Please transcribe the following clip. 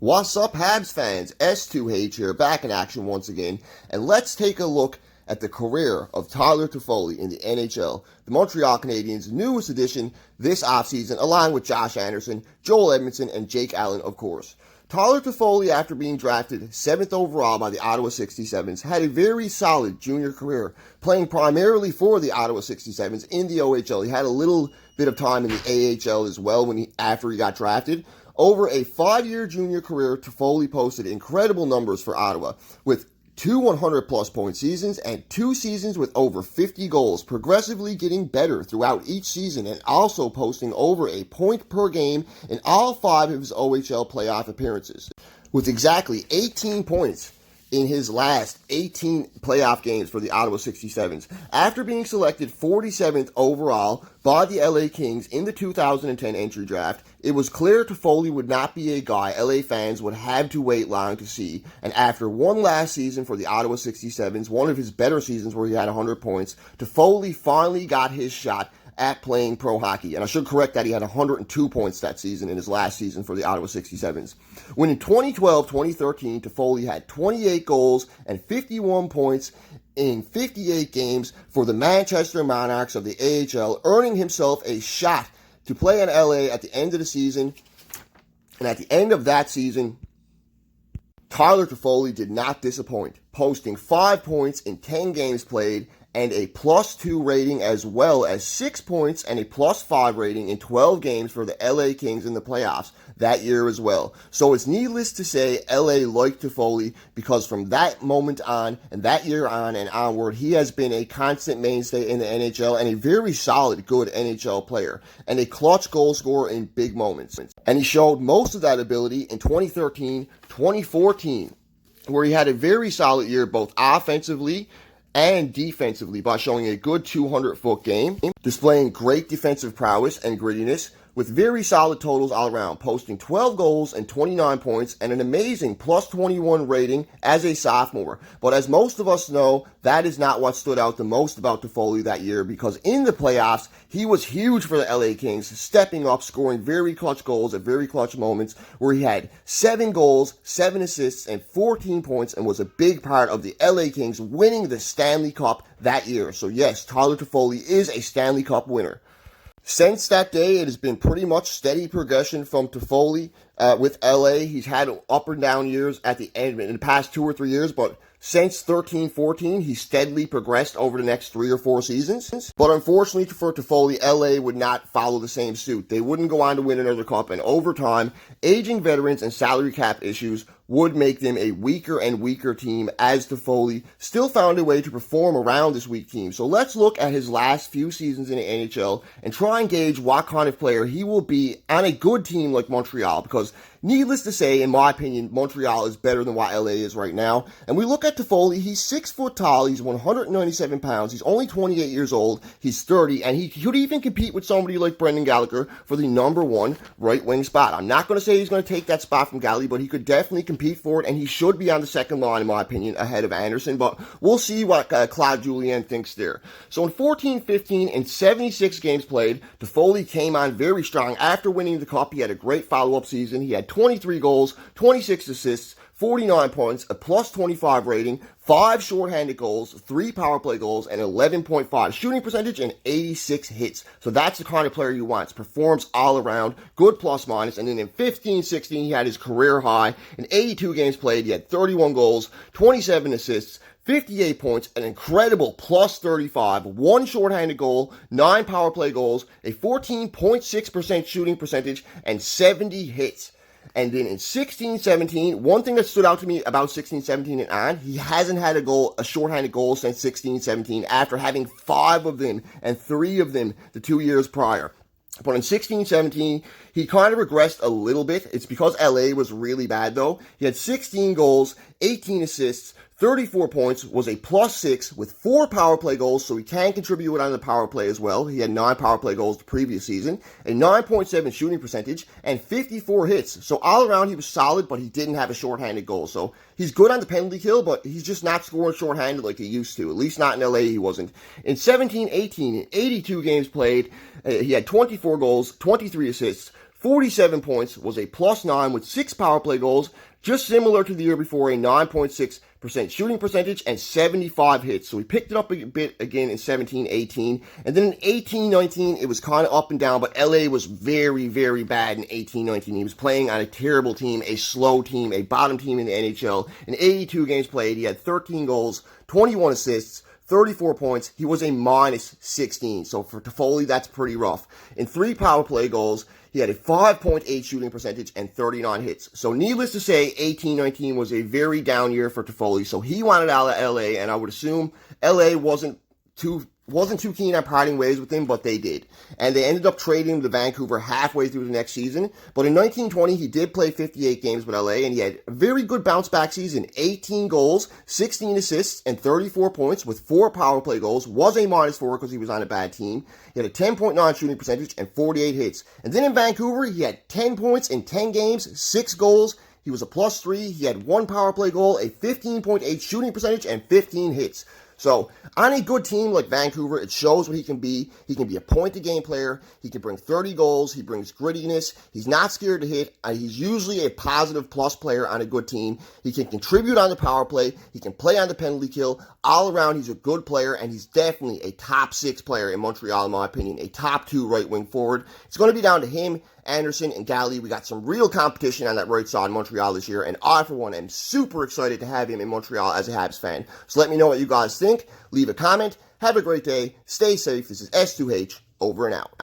What's up, Habs fans? S2H here, back in action once again, and let's take a look at the career of Tyler Toffoli in the NHL, the Montreal Canadiens' newest addition this offseason, along with Josh Anderson, Joel Edmondson, and Jake Allen, of course. Tyler Toffoli, after being drafted 7th overall by the Ottawa 67s, had a very solid junior career, playing primarily for the Ottawa 67s in the OHL. He had a little bit of time in the AHL as well after he got drafted. Over a 5-year junior career, Toffoli posted incredible numbers for Ottawa, with 2 100-plus point seasons and 2 seasons with over 50 goals, progressively getting better throughout each season and also posting over a point per game in all 5 of his OHL playoff appearances, with exactly 18 points in his last 18 playoff games for the Ottawa 67s. After being selected 47th overall by the LA Kings in the 2010 entry draft, it was clear Toffoli would not be a guy LA fans would have to wait long to see, and after one last season for the Ottawa 67s, one of his better seasons where he had 100 points, Toffoli finally got his shot at playing pro hockey. And I should correct that, he had 102 points that season in his last season for the Ottawa 67s. When in 2012-2013, Toffoli had 28 goals and 51 points in 58 games for the Manchester Monarchs of the AHL, earning himself a shot to play in LA at the end of the season. And at the end of that season, Tyler Toffoli did not disappoint, posting 5 points in 10 games played and a +2 rating, as well as 6 points and a +5 rating in 12 games for the LA Kings in the playoffs that year as well. So it's needless to say LA liked Toffoli, because from that moment on and that year on and onward, he has been a constant mainstay in the NHL and a very solid, good NHL player and a clutch goal scorer in big moments. And he showed most of that ability in 2013-2014, where he had a very solid year both offensively and defensively by showing a good 200-foot game, displaying great defensive prowess and grittiness, with very solid totals all around, posting 12 goals and 29 points and an amazing +21 rating as a sophomore. But as most of us know, that is not what stood out the most about Toffoli that year, because in the playoffs, he was huge for the LA Kings, stepping up, scoring very clutch goals at very clutch moments, where he had 7 goals, 7 assists, and 14 points, and was a big part of the LA Kings winning the Stanley Cup that year. So yes, Tyler Toffoli is a Stanley Cup winner. Since that day, it has been pretty much steady progression from Toffoli with LA. He's had up and down years at the end in the past 2 or 3 years, but since 13-14, he steadily progressed over the next 3 or 4 seasons. But unfortunately for Toffoli, LA would not follow the same suit. They wouldn't go on to win another cup, and over time, aging veterans and salary cap issues would make them a weaker and weaker team, as Toffoli still found a way to perform around this weak team. So let's look at his last few seasons in the NHL and try and gauge what kind of player he will be on a good team like Montreal, because needless to say, in my opinion, Montreal is better than what LA is right now. And we look at Toffoli, he's 6 foot tall, he's 197 pounds, he's only 28 years old, he's 30, and he could even compete with somebody like Brendan Gallagher for the #1 right wing spot. I'm not going to say he's going to take that spot from Galley, but he could definitely compete for it, and he should be on the second line, in my opinion, ahead of Anderson. But we'll see what Claude Julien thinks there. So in 14-15, in 76 games played, Toffoli came on very strong. After winning the cup, he had a great follow-up season. He had 23 goals, 26 assists, 49 points, a +25 rating, 5 shorthanded goals, 3 power play goals, and 11.5 shooting percentage, and 86 hits. So that's the kind of player you want. Performs all around, good plus minus. And then in 15-16, he had his career high. In 82 games played, he had 31 goals, 27 assists, 58 points, an incredible +35, 1 shorthanded goal, 9 power play goals, a 14.6% shooting percentage, and 70 hits. And then in 16-17, one thing that stood out to me about 16-17 and on, he hasn't had a shorthanded goal since 16-17, after having 5 of them and 3 of them the 2 years prior. But in 16-17, he kind of regressed a little bit. It's because LA was really bad, though. He had 16 goals, 18 assists, 34 points, was a +6 with 4 power play goals, so he can contribute on the power play as well. He had 9 power play goals the previous season, a 9.7 shooting percentage, and 54 hits. So all around, he was solid, but he didn't have a shorthanded goal. So he's good on the penalty kill, but he's just not scoring shorthanded like he used to. At least not in LA, he wasn't. In 17-18, in 82 games played, he had 24 goals, 23 assists, 47 points, was a +9 with 6 power play goals, just similar to the year before, a 9.6% shooting percentage and 75 hits. So we picked it up a bit again in 17-18. And then in 18-19, it was kind of up and down, but LA was very, very bad in 18-19. He was playing on a terrible team, a slow team, a bottom team in the NHL. In 82 games played, he had 13 goals, 21 assists, 34 points. He was a -16. So for Toffoli, that's pretty rough. In 3 power play goals, he had a 5.8 shooting percentage and 39 hits. So needless to say, 18-19 was a very down year for Toffoli. So he wanted out of LA, and I would assume LA wasn't too keen on parting ways with him, but they did. And they ended up trading him to Vancouver halfway through the next season. But in 1920, he did play 58 games with LA, and he had a very good bounce-back season. 18 goals, 16 assists, and 34 points with 4 power play goals. Was a -4 because he was on a bad team. He had a 10.9 shooting percentage and 48 hits. And then in Vancouver, he had 10 points in 10 games, 6 goals. He was a +3. He had 1 power play goal, a 15.8 shooting percentage, and 15 hits. So, on a good team like Vancouver, it shows what he can be. He can be a point-to-game player. He can bring 30 goals. He brings grittiness. He's not scared to hit. He's usually a positive plus player on a good team. He can contribute on the power play. He can play on the penalty kill. All around, he's a good player, and he's definitely a top 6 player in Montreal, in my opinion. A top 2 right-wing forward. It's going to be down to him, Anderson, and Galley. We got some real competition on that right side in Montreal this year, and I, for one, am super excited to have him in Montreal as a Habs fan. So let me know what you guys think. Leave a comment. Have a great day. Stay safe. This is S2H, over and out.